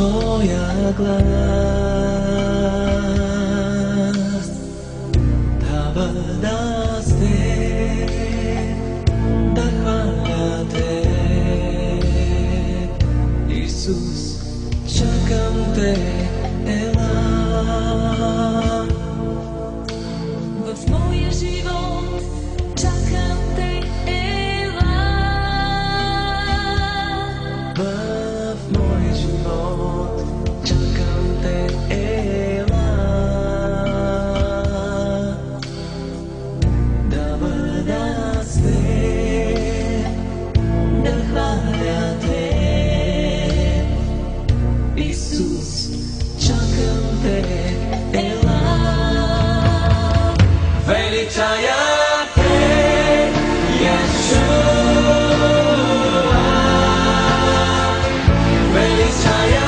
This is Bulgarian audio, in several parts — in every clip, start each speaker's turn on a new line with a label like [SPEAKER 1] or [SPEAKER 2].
[SPEAKER 1] Moja glas Tabadas te Da hvala te Isus čakam te Ela
[SPEAKER 2] В моя живот чакам те Ела
[SPEAKER 1] В моя живот čakam te Ela Da бъда с теб Да хваля те Исус čakam te Ela Величая те Yeshua Величая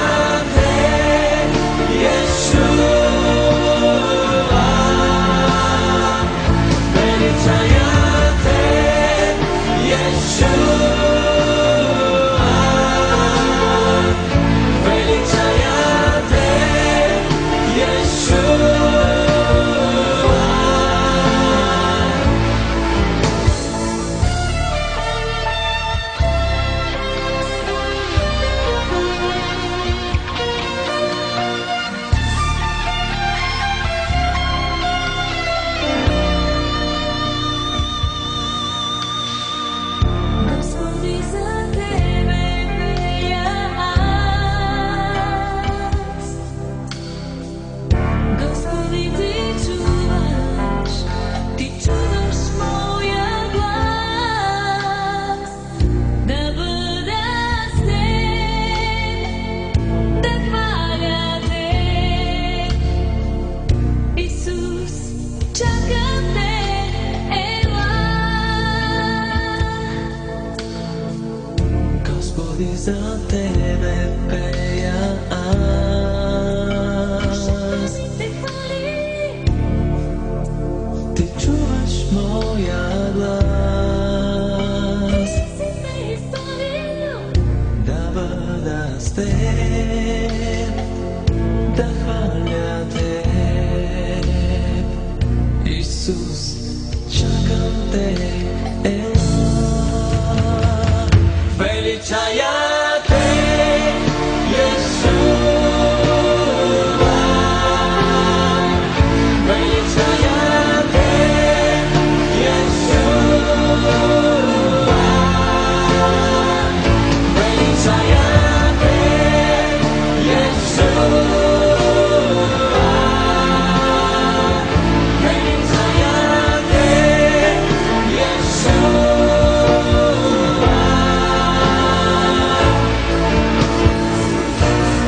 [SPEAKER 1] za tebe peja Ti čuvaš moja glas Da бъда с теб Да хваля теб Исус чакам те Величая те, Yeshua. Величая те, Yeshua. Величая те, Yeshua. Величая те, Yeshua.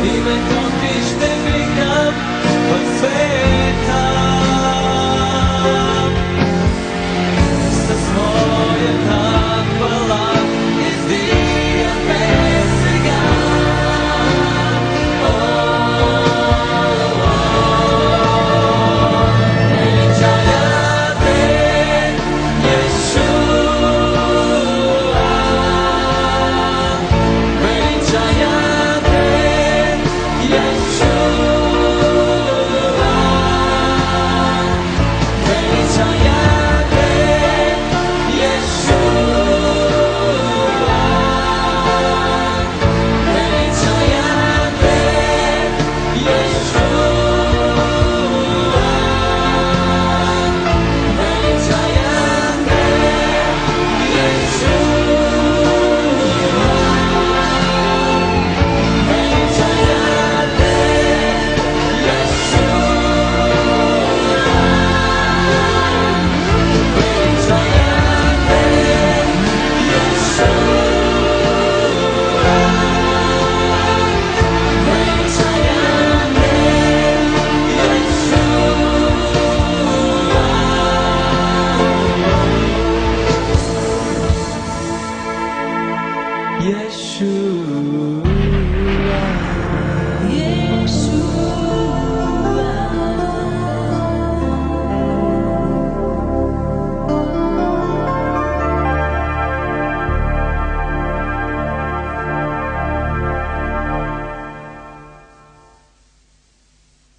[SPEAKER 1] Even though